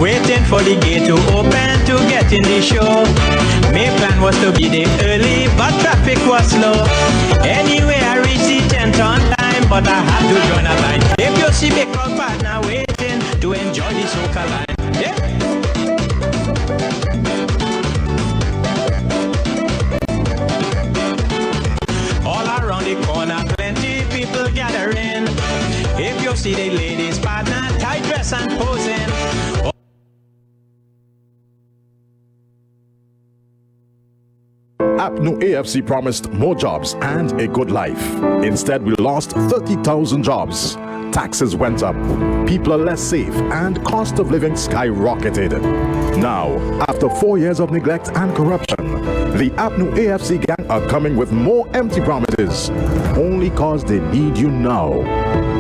waiting for the gate to open to get in the show. My plan was to be there early, but traffic was slow. Anyway, I reached the tent on time, but I had to join a line. If you see me call partner waiting to enjoy the soca line. Yeah. All around the corner, plenty people gathering. If you see the ladies partner, tight dress and posing. APNU AFC promised more jobs and a good life. Instead, we lost 30,000 jobs. Taxes went up, people are less safe, and cost of living skyrocketed. Now, after 4 years of neglect and corruption, the APNU AFC gang are coming with more empty promises, only cause they need you now.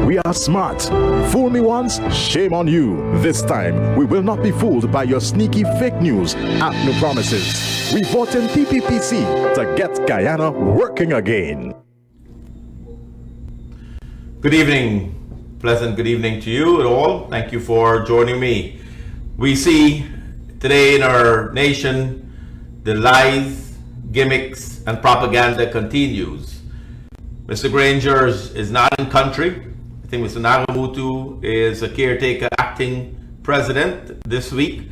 We are smart. Fool me once, shame on you. This time, we will not be fooled by your sneaky fake news APNU promises. We vote in PPPC to get Guyana working again. Good evening. Pleasant good evening to you all. Thank you for joining me. We see today in our nation the lies, gimmicks, and propaganda continues. Mr. Granger is not in country. I think Mr. Nagamutu is a caretaker acting president this week.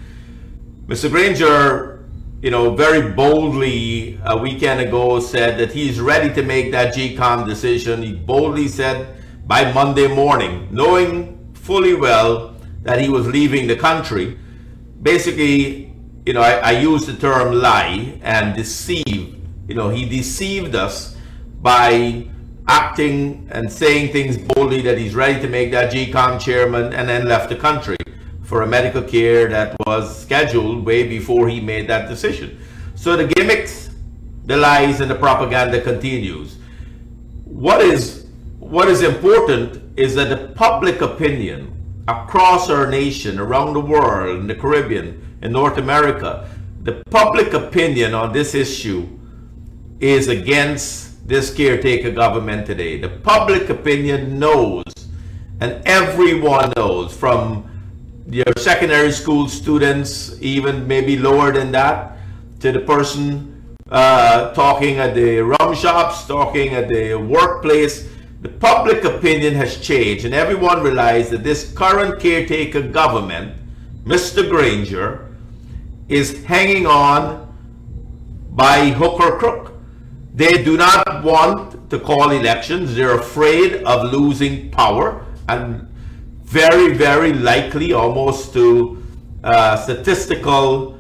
Mr. Granger, very boldly a weekend ago said that he's ready to make that GCOM decision. He boldly said by Monday morning, knowing fully well that he was leaving the country. Basically, I use the term lie and deceive. He deceived us by acting and saying things boldly that he's ready to make that GCOM chairman, and then left the country for a medical care that was scheduled way before he made that decision. So the gimmicks, the lies, and the propaganda continues. What is important is that the public opinion across our nation, around the world, in the Caribbean, in North America, the public opinion on this issue is against this caretaker government today. The public opinion knows, and everyone knows, from your secondary school students, even maybe lower than that, to the person talking at the rum shops, talking at the workplace. The public opinion has changed, and everyone realized that this current caretaker government, Mr. Granger, is hanging on by hook or crook. They do not want to call elections. They're afraid of losing power, and very, very likely, almost to statistical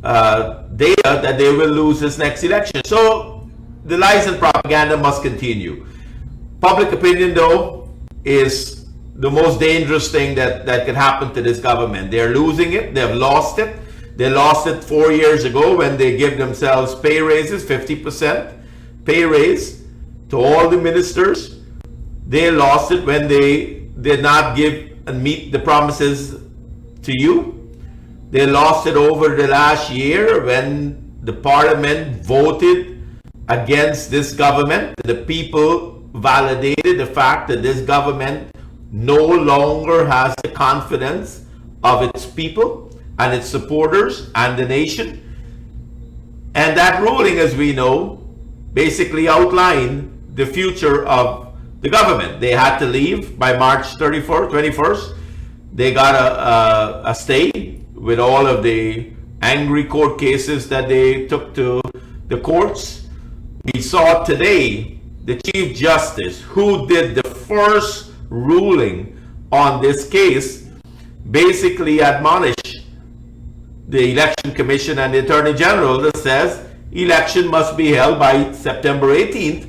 data, that they will lose this next election. So the lies and propaganda must continue. Public opinion, though, is the most dangerous thing that can happen to this government. They're losing it. They've lost it. They lost it 4 years ago when they give themselves pay raises, 50% pay raise to all the ministers. They lost it when they did not give and meet the promises to you. They lost it over the last year when the parliament voted against this government. The people validated the fact that this government no longer has the confidence of its people and its supporters and the nation. And that ruling, as we know, basically outlined the future of the government. They had to leave by March 21st. They got a stay with all of the angry court cases that they took to the courts. We saw today the Chief Justice, who did the first ruling on this case, basically admonish the Election Commission and the Attorney General that says election must be held by September 18th.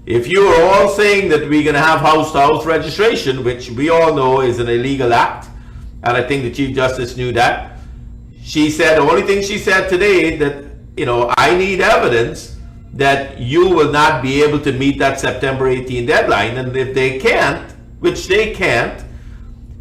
If you are all saying that we're going to have house-to-house registration, which we all know is an illegal act, and I think the Chief Justice knew that, she said, the only thing she said today that, I need evidence that you will not be able to meet that September 18 deadline. And if they can't, which they can't,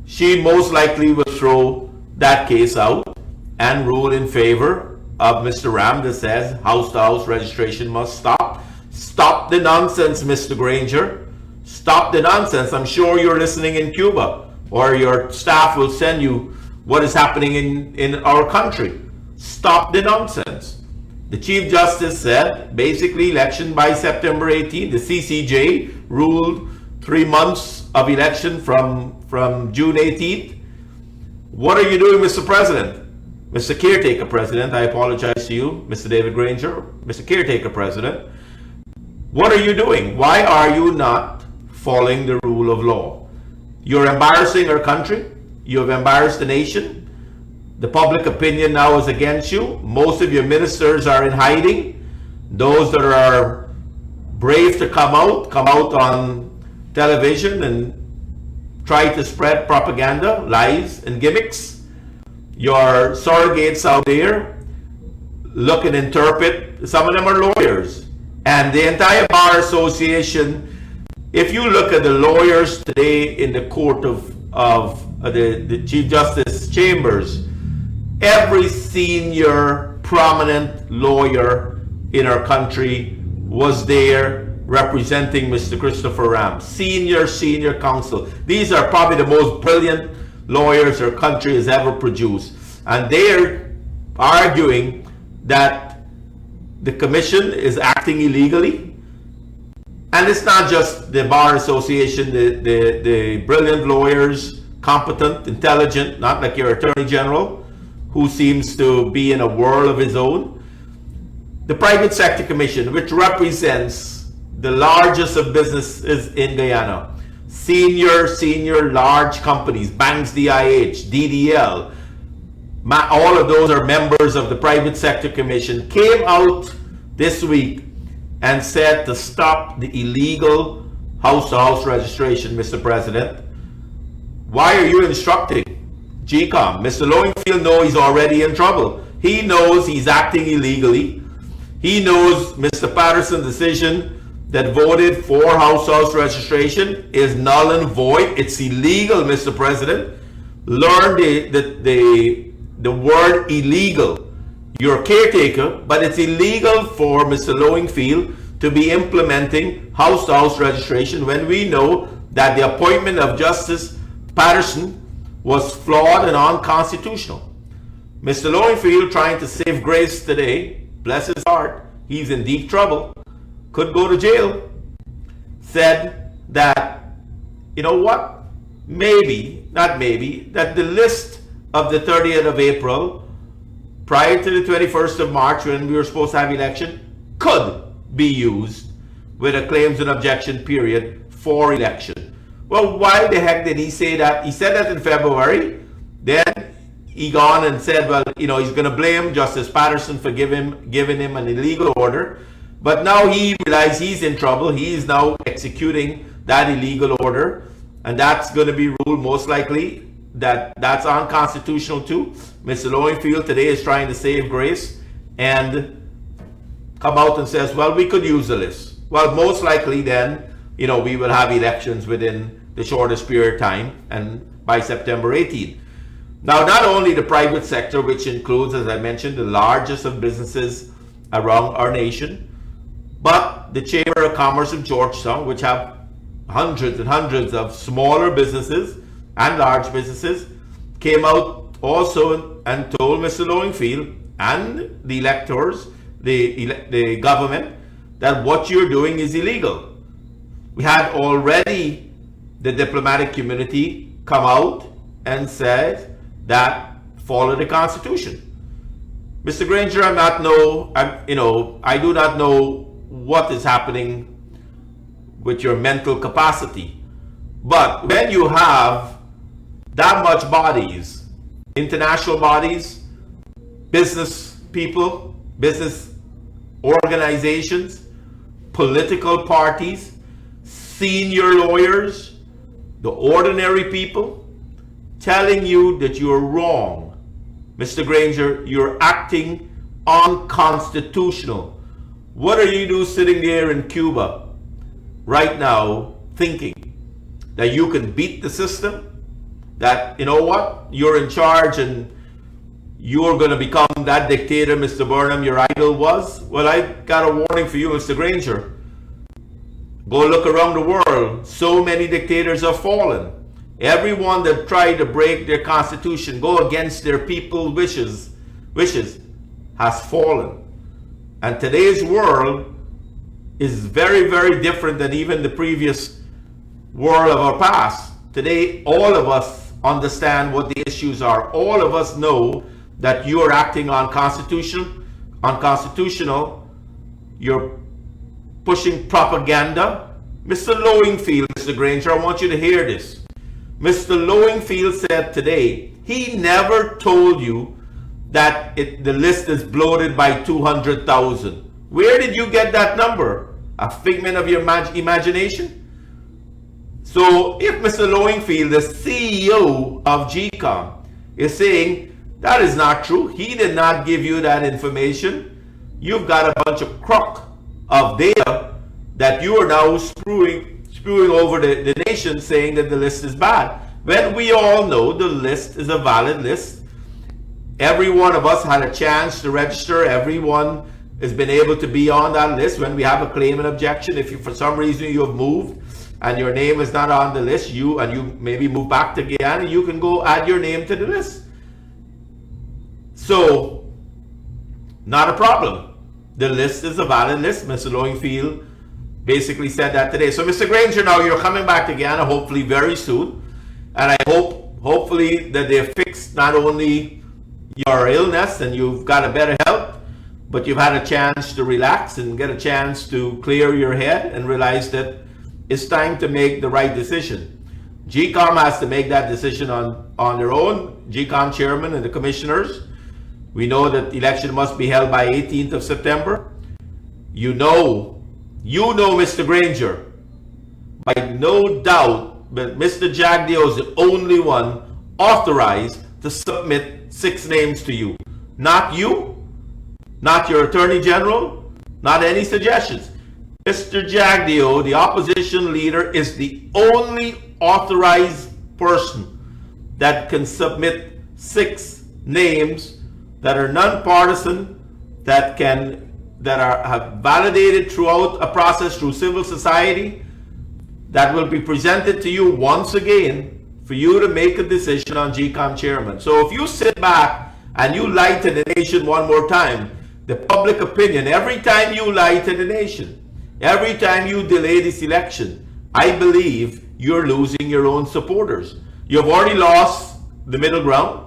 she most likely will throw that case out and rule in favor of Mr. Ram that says house-to-house registration must stop. Stop the nonsense, Mr. Granger. Stop the nonsense. I'm sure you're listening in Cuba, or your staff will send you what is happening in our country. Stop the nonsense. The Chief Justice said, basically, election by September 18. The CCJ ruled 3 months of election from June 18th. What are you doing, Mr. President? Mr. Caretaker President, I apologize to you, Mr. David Granger, Mr. Caretaker President. What are you doing? Why are you not following the rule of law? You're embarrassing our country. You have embarrassed the nation. The public opinion now is against you. Most of your ministers are in hiding. Those that are brave to come out on television and try to spread propaganda, lies, and gimmicks. Your surrogates out there look and interpret. Some of them are lawyers. And the entire Bar Association, if you look at the lawyers today in the court of the Chief Justice chambers, every senior prominent lawyer in our country was there representing Mr. Christopher Ram. Senior counsel. These are probably the most brilliant lawyers our country has ever produced. And they're arguing that the commission is acting illegally. And it's not just the Bar Association, the brilliant lawyers, competent, intelligent, not like your Attorney General, who seems to be in a world of his own. The Private Sector Commission, which represents the largest of businesses in Guyana, senior large companies, Banks DIH, DDL, all of those are members of the Private Sector Commission, came out this week and said to stop the illegal house-to-house registration, Mr. President. Why are you instructing GCOM? Mr. Lowenfield knows he's already in trouble. He knows he's acting illegally. He knows Mr. Patterson's decision that voted for house-to-house registration is null and void. It's illegal, Mr. President. Learn the word illegal. You're a caretaker, but it's illegal for Mr. Lowenfield to be implementing house-to-house registration when we know that the appointment of Justice Patterson was flawed and unconstitutional. Mr. Lowenfield, trying to save grace today, bless his heart, he's in deep trouble, could go to jail, said that, you know what, that the list of the 30th of April, prior to the 21st of March, when we were supposed to have election, could be used with a claims and objection period for election. Well, why the heck did he say that? He said that in February. Then he gone and said, well, he's going to blame Justice Patterson for giving him an illegal order. But now he realized he's in trouble. He is now executing that illegal order. And that's going to be ruled most likely that's unconstitutional too. Mr. Lowenfield today is trying to save grace and come out and says, well, we could use the list. Well, most likely then, we will have elections within the shortest period of time and by September 18th. Now, not only the private sector, which includes, as I mentioned, the largest of businesses around our nation, but the Chamber of Commerce of Georgetown, which have hundreds and hundreds of smaller businesses and large businesses, came out also and told Mr. Lowenfield and the electors, the government, that what you're doing is illegal. We had already the diplomatic community come out and said that follow the Constitution. Mr. Granger, I do not know what is happening with your mental capacity. But when you have that much bodies, international bodies, business people, business organizations, political parties, senior lawyers, the ordinary people, telling you that you're wrong, Mr. Granger, you're acting unconstitutional. What are you sitting there in Cuba right now thinking that you can beat the system? That, you're in charge and you're going to become that dictator Mr. Burnham, your idol, was? Well, I got a warning for you, Mr. Granger. Go look around the world. So many dictators have fallen. Everyone that tried to break their constitution, go against their people's wishes, has fallen. And today's world is very, very different than even the previous world of our past. Today, all of us understand what the issues are. All of us know that you are acting unconstitutional. You're pushing propaganda. Mr. Lowingfield, Mr. Granger, I want you to hear this. Mr. Lowingfield said today, he never told you that the list is bloated by 200,000. Where did you get that number? A figment of your imagination? So if Mr. Lowingfield, the CEO of GCOM, is saying that is not true, he did not give you that information, you've got a bunch of crock of data that you are now spewing over the nation, saying that the list is bad. When we all know the list is a valid list. Every one of us had a chance to register. Everyone has been able to be on that list. When we have a claim and objection, if you, for some reason you have moved and your name is not on the list, you maybe move back to Guyana, you can go add your name to the list. So, not a problem. The list is a valid list. Mr. Lowingfield basically said that today. So, Mr. Granger, now you're coming back to Guyana hopefully very soon. And I hopefully that they fix not only your illness and you've got a better health, but you've had a chance to relax and get a chance to clear your head and realize that it's time to make the right decision. GCOM has to make that decision on their own. GCOM chairman and the commissioners. We know that the election must be held by 18th of September. You know, Mr. Granger, by no doubt, but Mr. Jagdeo is the only one authorized to submit 6 names to you. Not you, not your Attorney General, not any suggestions. Mr. Jagdeo, the opposition leader, is the only authorized person that can submit 6 names that are non-partisan, that have validated throughout a process through civil society, that will be presented to you once again for you to make a decision on GCOM chairman. So if you sit back and you lie to the nation one more time, the public opinion, every time you lie to the nation, every time you delay this election, I believe you're losing your own supporters. You have already lost the middle ground.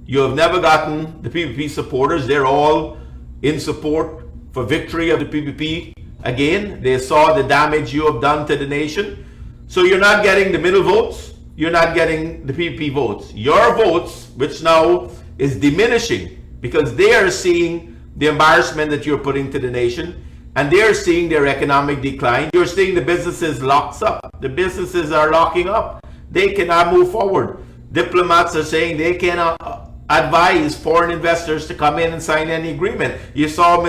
You have never gotten the PPP supporters. They're all in support for victory of the PPP. Again, they saw the damage you have done to the nation. So you're not getting the middle votes. You're not getting the PPP votes. Your votes, which now is diminishing because they are seeing the embarrassment that you're putting to the nation, and they're seeing their economic decline. You're seeing the businesses locked up. The businesses are locking up. They cannot move forward. Diplomats are saying they cannot advise foreign investors to come in and sign any agreement. You saw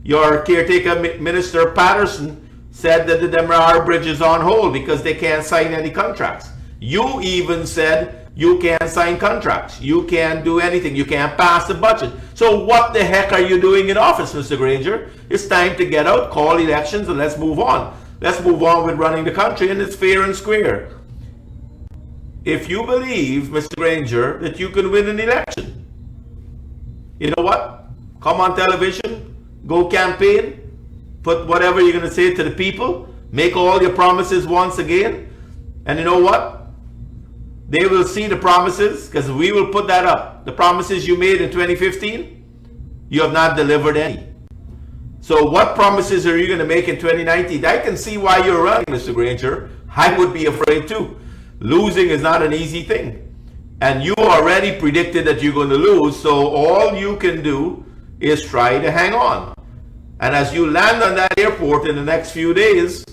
your caretaker minister Patterson said that the Demerara Bridge is on hold because they can't sign any contracts. You even said you can't sign contracts. You can't do anything. You can't pass the budget. So what the heck are you doing in office, Mr. Granger? It's time to get out, call elections, and let's move on. Let's move on with running the country, and it's fair and square. If you believe, Mr. Granger, that you can win an election, you know what? Come on television, go campaign, put whatever you're going to say to the people, make all your promises once again, and you know what? They will see the promises, because we will put that up. The promises you made in 2015, you have not delivered any. So what promises are you going to make in 2019? I can see why you're running, Mr. Granger. I would be afraid too. Losing is not an easy thing. And you already predicted that you're going to lose, so all you can do is try to hang on. And as you land on that airport in the next few days,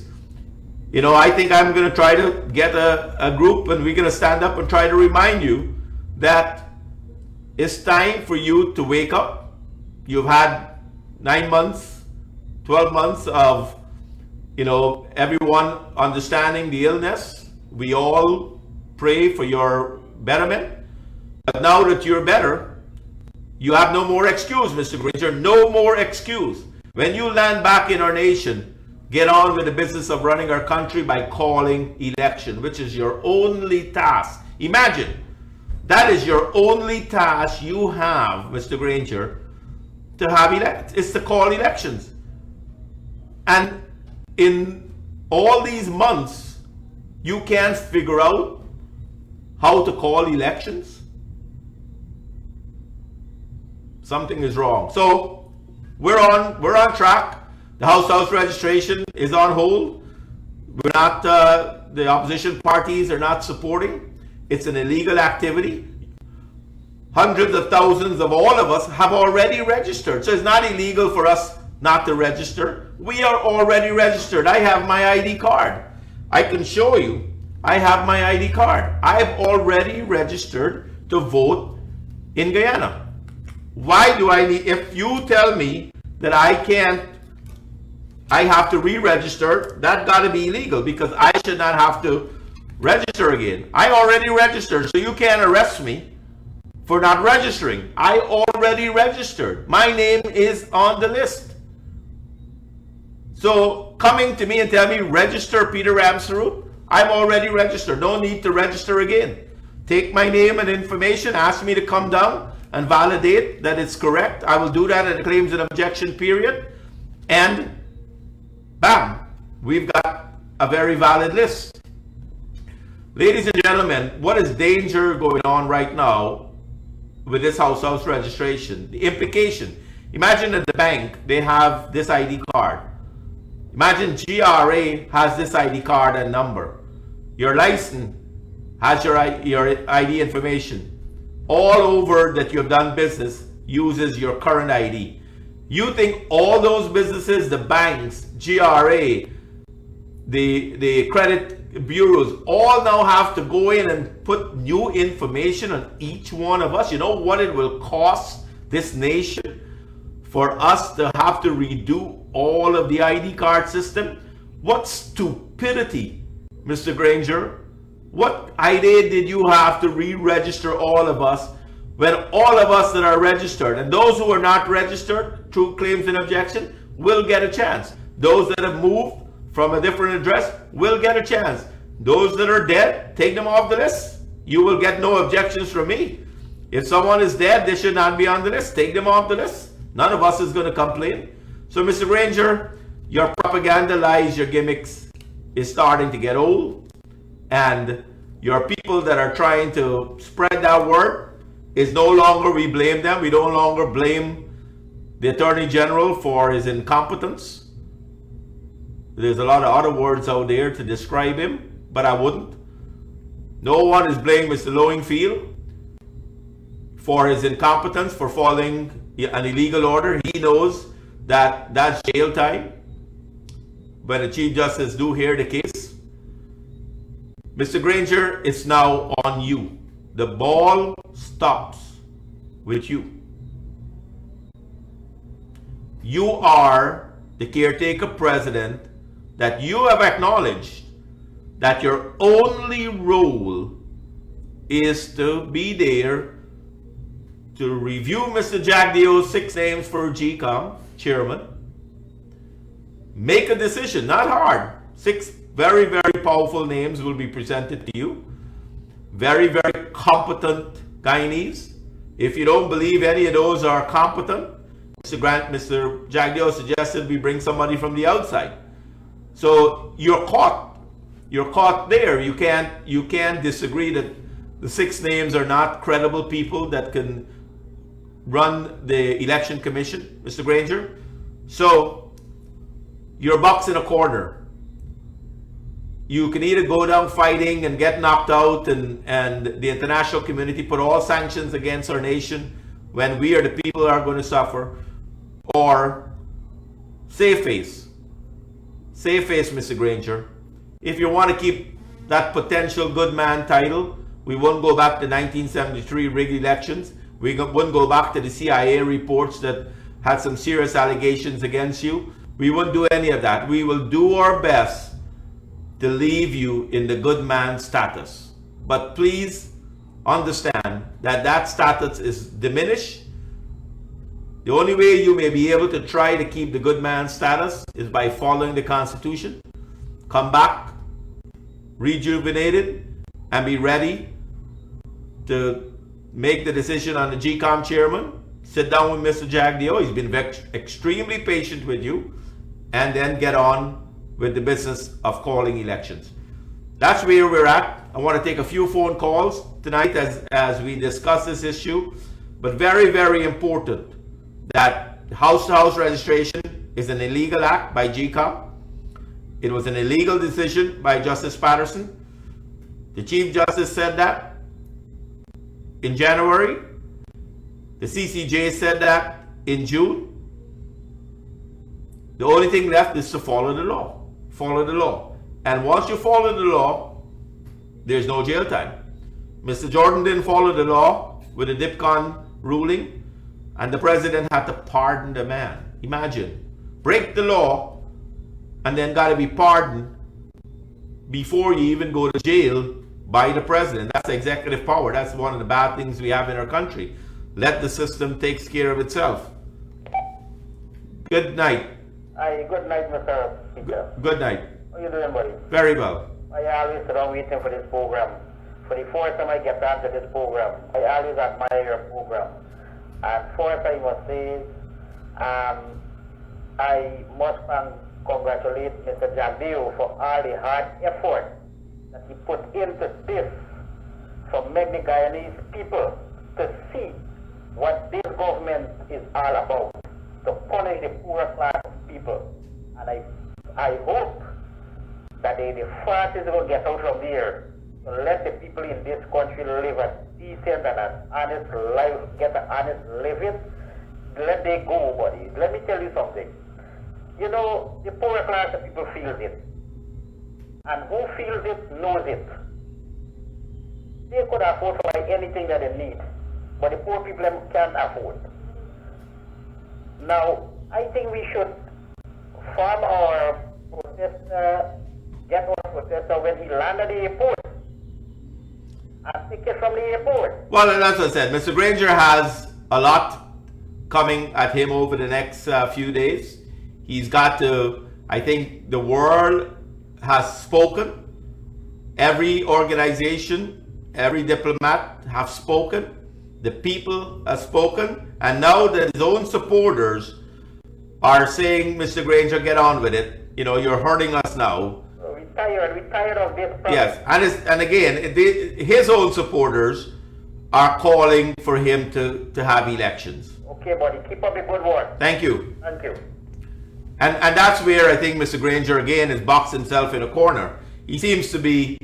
you know, I think I'm going to try to get a group, and we're going to stand up and try to remind you that it's time for you to wake up. You've had 9 months, 12 months of, you know, everyone understanding the illness. We all pray for your betterment. But now that you're better, you have no more excuse, Mr. Granger. No more excuse. When you land back in our nation, get on with the business of running our country by calling election, which is your only task. Imagine, that is your only task you have, Mr. Granger, to have is to call elections. And in all these months, you can't figure out how to call elections. Something is wrong. So we're on track. The House registration is on hold. We're not, the opposition parties are not supporting. It's an illegal activity. Hundreds of thousands of all of us have already registered. So it's not illegal for us not to register. We are already registered. I have my ID card. I can show you. I have my ID card. I've already registered to vote in Guyana. Why do I need, if you tell me that I have to re-register, that got to be illegal, because I should not have to register again. I already registered, so you can't arrest me for not registering. I already registered. My name is on the list. So coming to me and tell me register Peter Ramsaroop, I'm already registered. No need to register again. Take my name and information, ask me to come down and validate that it's correct. I will do that at the claims and objection period. And bam, we've got a very valid list. Ladies and gentlemen, what is danger going on right now with this house registration? The implication. Imagine at the bank, they have this ID card. Imagine GRA has this ID card and number. Your license has your ID information. All over that you have done business uses your current ID. You think all those businesses, the banks, GRA, the credit bureaus, all now have to go in and put new information on each one of us? You know what it will cost this nation for us to have to redo all of the ID card system? What stupidity, Mr. Granger. What idea did you have to re-register all of us when all of us that are registered, and those who are not registered through claims and objection, will get a chance. Those that have moved from a different address will get a chance. Those that are dead, take them off the list. You will get no objections from me. If someone is dead, they should not be on the list. Take them off the list. None of us is going to complain. So, Mr. Granger, your propaganda lies, your gimmicks is starting to get old. And your people that are trying to spread that word is no longer, we blame them. We no longer blame the Attorney General for his incompetence. There's a lot of other words out there to describe him, but I wouldn't. No one is blaming Mr. Lowingfield for his incompetence, for following an illegal order. He knows that that's jail time when the Chief Justice do hear the case. Mr. Granger, it's now on you. The ball stops with you. You are the caretaker president, that you have acknowledged that your only role is to be there to review Mr. Jagdeo's 6 names for GCOM chairman. Make a decision, not hard. 6 very, very powerful names will be presented to you. Very, very competent Guyanese. If you don't believe any of those are competent, Mr. Jagdeo suggested we bring somebody from the outside. So you're caught. You're caught there. You can't disagree that the 6 names are not credible people that can run the election commission, Mr. Granger. So you're boxed in a corner. You can either go down fighting and get knocked out, and the international community put all sanctions against our nation when we are the people who are going to suffer, or save face. Save face, Mr. Granger. If you want to keep that potential good man title, we won't go back to 1973 rigged elections. We wouldn't go back to the CIA reports that had some serious allegations against you. We won't do any of that. We will do our best to leave you in the good man status. But please understand that that status is diminished The only way you may be able to try to keep the good man status is by following the Constitution. Come back rejuvenated and be ready to make the decision on the GCOM chairman. Sit down with Mr. Jagdeo. He's been extremely patient with you, and then get on with the business of calling elections. That's where we're at. I want to take a few phone calls tonight as we discuss this issue, but very, very important that house-to-house registration is an illegal act by GCOM. It was an illegal decision by Justice Patterson. The Chief Justice said that in January. The CCJ said that in June. The only thing left is to follow the law. Follow the law. And once you follow the law, there's no jail time. Mr. Jordan didn't follow the law with the DIPCON ruling, and the president had to pardon the man. Imagine, break the law and then got to be pardoned before you even go to jail by the president. That's executive power. That's one of the bad things we have in our country. Let the system take care of itself. Good night. Hi, good night, Mr. Peter. Good night. How you doing, buddy? Very well. I always sit around waiting for this program. For the first time I get onto this program, I always admire your program. And first I must say, I must congratulate Mr. Jagdeo for all the hard effort that he put into this for many Guyanese people to see what this government is all about, to punish the poorer class of people. And I hope that the fastest will get out from here to let the people in this country live a decent and an honest life, get an honest living. Let they go, buddy. Let me tell you something. You know, the poorer class of people feels it. And who feels it knows it. They could afford to buy anything that they need, but the poor people can't afford. Now, I think we should form our protester, get our protester when he landed at the airport, and take it from the airport. Well, that's what I said. Mr. Granger has a lot coming at him over the next few days. He's got to, I think the world has spoken. Every organization, every diplomat have spoken. The people have spoken. And now that his own supporters are saying, Mr. Granger, get on with it. You know, you're hurting us now. We're tired of this problem. Yes, and again, his own supporters are calling for him to have elections. Okay, buddy, keep up the good work. Thank you. Thank you. And that's where I think Mr. Granger again has boxed himself in a corner. He seems to be,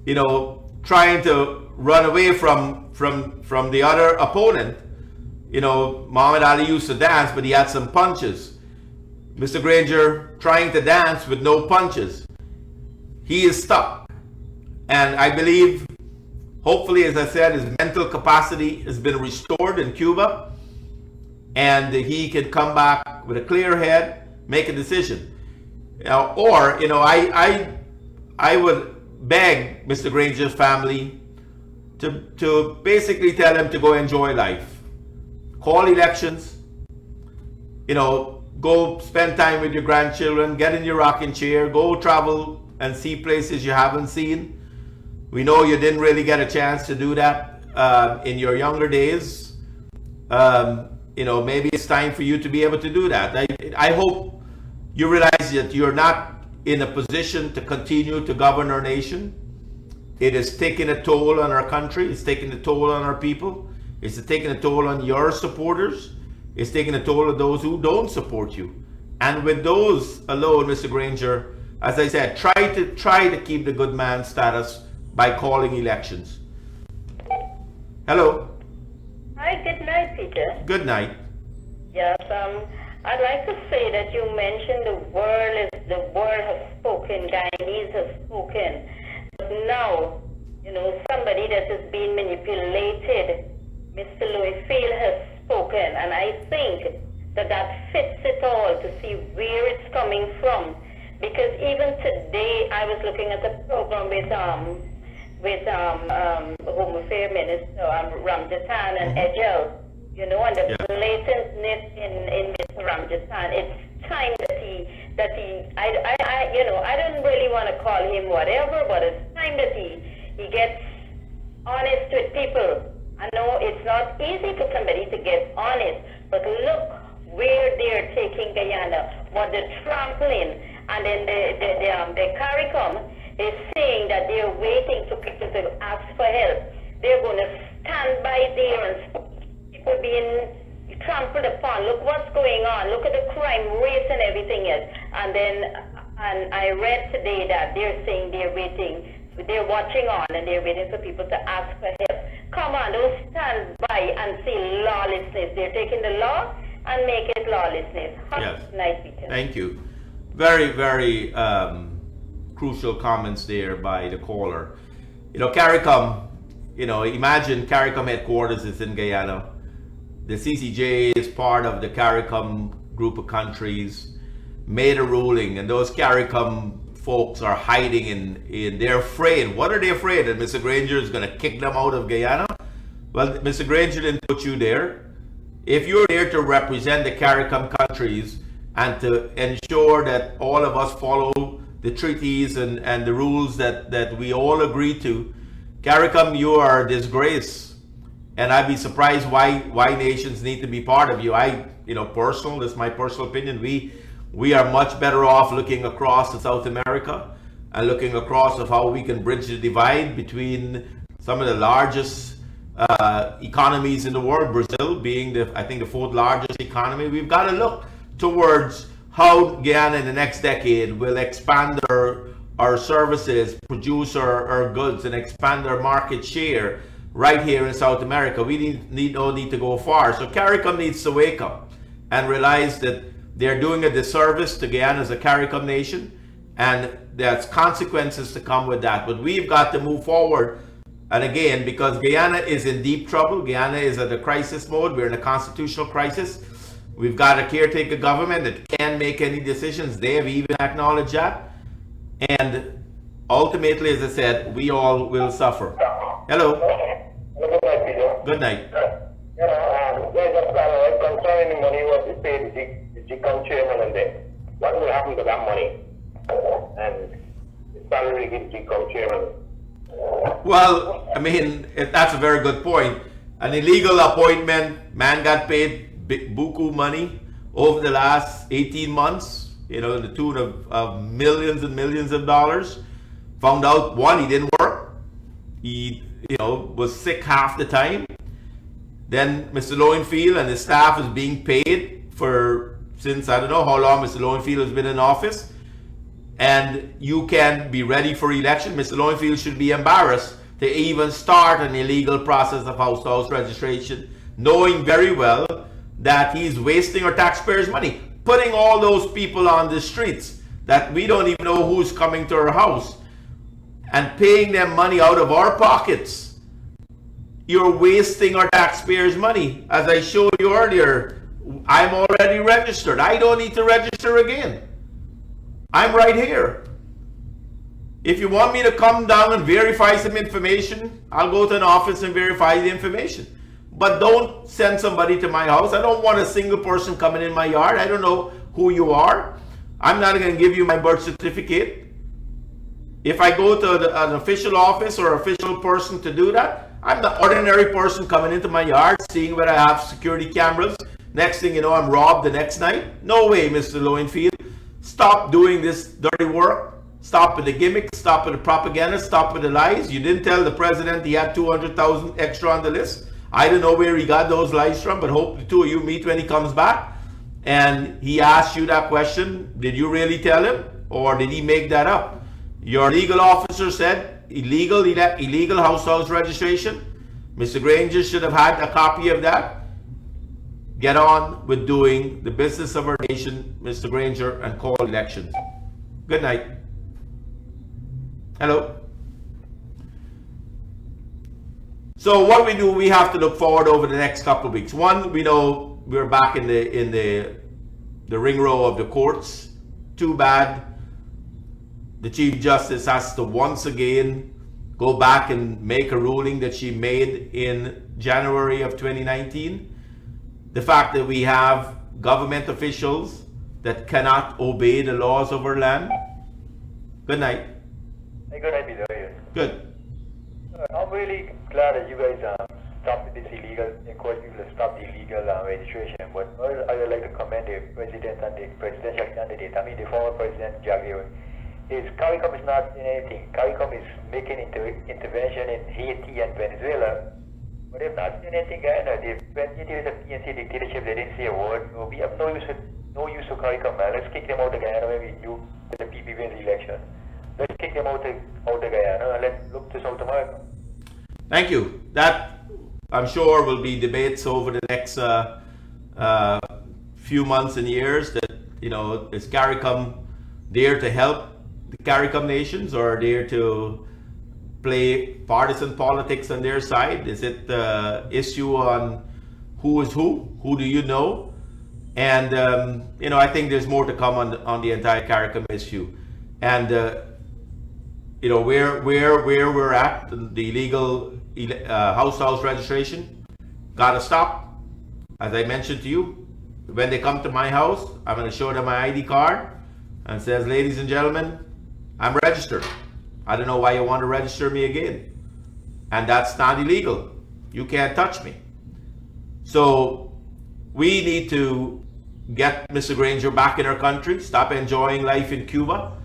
you know, trying to run away from the other opponent. You know, Muhammad Ali used to dance, but he had some punches. Mr. Granger trying to dance with no punches. He is stuck. And I believe, hopefully, as I said, his mental capacity has been restored in Cuba, and he can come back with a clear head, make a decision. Or, you know, I would beg Mr. Granger's family to basically tell him to go enjoy life. Call elections, you know, go spend time with your grandchildren, get in your rocking chair, go travel and see places you haven't seen. We know you didn't really get a chance to do that in your younger days. You know, maybe it's time for you to be able to do that. I hope you realize that you're not in a position to continue to govern our nation. It is taking a toll on our country. It's taking a toll on our people. It's taking a toll on your supporters. It's taking a toll on those who don't support you. And with those alone, Mr. Granger, as I said, try to keep the good man status by calling elections. Hello. Hi, good night, Peter. Good night. Yes, I'd like to say that you mentioned the world has spoken, Guyanese has spoken. But now, you know, somebody that is being manipulated, Mr. Louis Field has spoken, and I think that fits it all to see where it's coming from. Because even today, I was looking at the program with Home Affairs Minister Ramjatan and Edgel, you know, and the enlightenedness in Mr. Ramjasan. It's time that he I don't really want to call him whatever, but it's time that he gets honest with people. I know it's not easy for somebody to get honest, but look where they're taking Guyana, what they're trampling, and then the CARICOM is saying that they're waiting for people to ask for help. They're going to stand by there and people being trampled upon. Look what's going on. Look at the crime rates and everything else. And I read today that they're saying they're waiting, they're watching on and they're waiting for people to ask for help. Come on, don't stand by and see lawlessness. They're taking the law and make it lawlessness. Yes. Nice, Peter. Thank you. Very, very crucial comments there by the caller. CARICOM, imagine CARICOM headquarters is in Guyana. The CCJ is part of the CARICOM group of countries, made a ruling, and those CARICOM folks are hiding in they're afraid. What are they afraid? That Mr. Granger is going to kick them out of Guyana? Well, Mr. Granger didn't put you there. If you're there to represent the CARICOM countries and to ensure that all of us follow the treaties and the rules that we all agree to, CARICOM, you are a disgrace. And I'd be surprised why nations need to be part of you. This is my personal opinion. We are much better off looking across to South America and looking across of how we can bridge the divide between some of the largest economies in the world, Brazil being the fourth largest economy. We've got to look towards how Guyana in the next decade will expand our services, produce our goods, and expand our market share right here in South America. We don't need to go far. So CARICOM needs to wake up and realize that they're doing a disservice to Guyana as a CARICOM nation, and there's consequences to come with that. But we've got to move forward. And again, because Guyana is in deep trouble, Guyana is at a crisis mode, we're in a constitutional crisis. We've got a caretaker government that can't make any decisions. They have even acknowledged that. And ultimately, as I said, we all will suffer. Hello. Good night, Peter. Good night. There's a concerning money what we paid the GCOM chairman and then. What will happen to that money? And the salary gives GCOM chairman. Well, that's a very good point. An illegal appointment, man got paid buku money over the last 18 months, in the tune of millions and millions of dollars. Found out, one, he didn't work. He, was sick half the time. Then Mr. Lowenfield and his staff is being paid since I don't know how long Mr. Lowenfield has been in office. And you can be ready for election. Mr. Lowenfield should be embarrassed to even start an illegal process of house registration, knowing very well that he's wasting our taxpayers' money, putting all those people on the streets that we don't even know who's coming to our house, and paying them money out of our pockets. You're wasting our taxpayers' money. As I showed you earlier, I'm already registered. I don't need to register again. I'm right here. If you want me to come down and verify some information, I'll go to an office and verify the information. But don't send somebody to my house. I don't want a single person coming in my yard. I don't know who you are. I'm not going to give you my birth certificate. If I go to an official office or official person to do that, I'm the ordinary person coming into my yard, seeing whether I have security cameras. Next thing you know, I'm robbed the next night. No way, Mr. Lowenfield. Stop doing this dirty work. Stop with the gimmicks. Stop with the propaganda. Stop with the lies. You didn't tell the president he had 200,000 extra on the list. I don't know where he got those lies from, but hope the two of you meet when he comes back and he asks you that question. Did you really tell him, or did he make that up? Your legal officer said illegal house registration. Mr. Granger should have had a copy of that. Get on with doing the business of our nation, Mr. Granger, and call elections. Good night. Hello. So what we do, we have to look forward over the next couple of weeks. One, we know we're back in the ring row of the courts. Too bad. The Chief Justice has to once again go back and make a ruling that she made in January of 2019. the fact that we have government officials that cannot obey the laws of our land. Good night. Hey, good night, Peter. Yes. Good. I'm really glad that you guys stopped this illegal, encourage people to stop the illegal registration. But I would like to commend the president and the presidential candidate. I mean, the former president, Javier. CARICOM is not in anything. CARICOM is making intervention in Haiti and Venezuela. But they've not done anything, Guyana. When it is a PNC dictatorship, they didn't say a word. So we have no use for CARICOM, man. Let's kick them out of Guyana when we do the PP wins the election. Let's kick them out of Guyana and let's look to South America. Thank you. That, I'm sure, will be debates over the next few months and years. That, you know, is CARICOM there to help the CARICOM nations, or there to play partisan politics on their side? Is it the issue on who is who do you know? And you know, I think there's more to come on the entire CARICOM issue. And you know, where we're at, the illegal house registration, gotta stop. As I mentioned to you, when they come to my house, I'm going to show them my ID card and says, ladies and gentlemen, I'm registered. I don't know why you want to register me again. And that's not illegal. You can't touch me. So we need to get Mr. Granger back in our country, stop enjoying life in Cuba.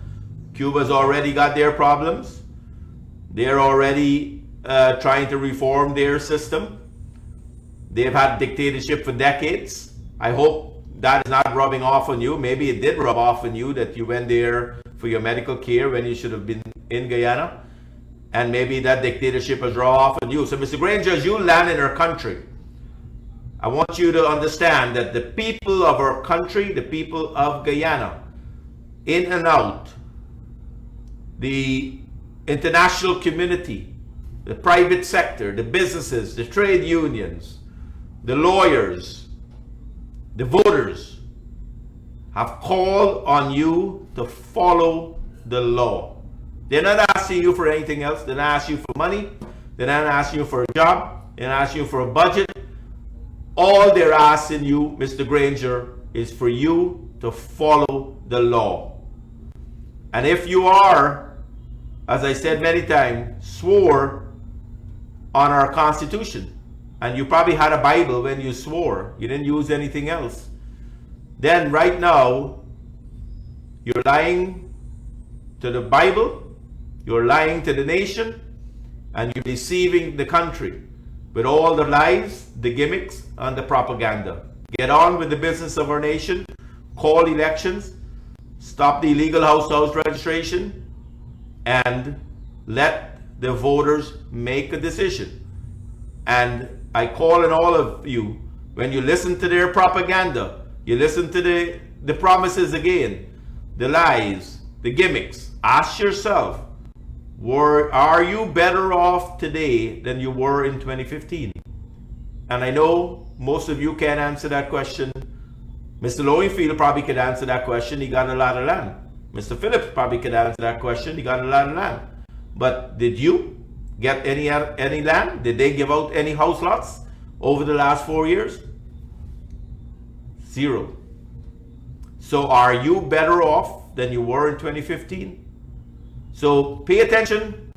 Cuba's already got their problems. They're already trying to reform their system. They've had dictatorship for decades. I hope that is not rubbing off on you. Maybe it did rub off on you that you went there for your medical care when you should have been in Guyana. And maybe that dictatorship has rubbed off on you. So Mr. Granger, as you land in our country, I want you to understand that the people of our country, the people of Guyana, in and out, the international community, the private sector, the businesses, the trade unions, the lawyers, the voters have called on you to follow the law. They're not asking you for anything else. They're not asking you for money. They're not asking you for a job. They're not asking you for a budget. All they're asking you, Mr. Granger, is for you to follow the law. And if you are, as I said many times, swore on our Constitution, and you probably had a Bible when you swore, you didn't use anything else, then right now, you're lying to the Bible, you're lying to the nation, and you're deceiving the country with all the lies, the gimmicks, and the propaganda. Get on with the business of our nation, call elections, stop the illegal house registration, and let the voters make a decision. And I call on all of you, when you listen to their propaganda, you listen to the promises again, the lies, the gimmicks, ask yourself, are you better off today than you were in 2015? And I know most of you can't answer that question. Mr. Lowenfield probably could answer that question. He got a lot of land. Mr. Phillips probably could answer that question. He got a lot of land. But did you get any land? Did they give out any house lots over the last 4 years? Zero. So are you better off than you were in 2015? So pay attention.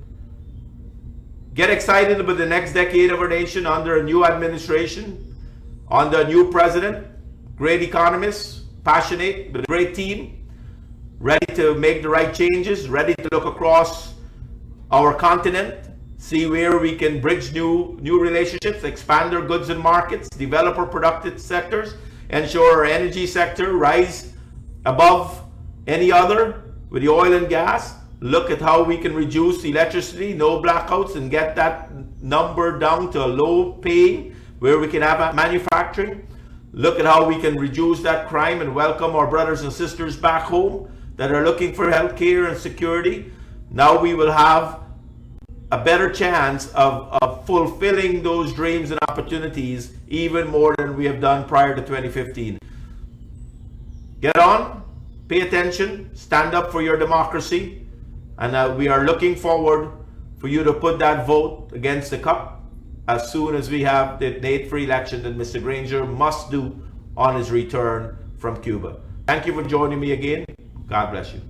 Get excited about the next decade of our nation under a new administration, under a new president, great economists, passionate, with a great team, ready to make the right changes, ready to look across our continent, see where we can bridge new relationships, expand our goods and markets, develop our productive sectors, ensure our energy sector rise above any other with the oil and gas. Look at how we can reduce electricity, no blackouts, and get that number down to a low paying where we can have manufacturing. Look at how we can reduce that crime and welcome our brothers and sisters back home that are looking for health care and security. Now we will have a better chance of fulfilling those dreams and opportunities even more than we have done prior to 2015. Get on, pay attention, stand up for your democracy, and we are looking forward for you to put that vote against the cup as soon as we have the date for election that Mr. Granger must do on his return from Cuba. Thank you for joining me again. God bless you.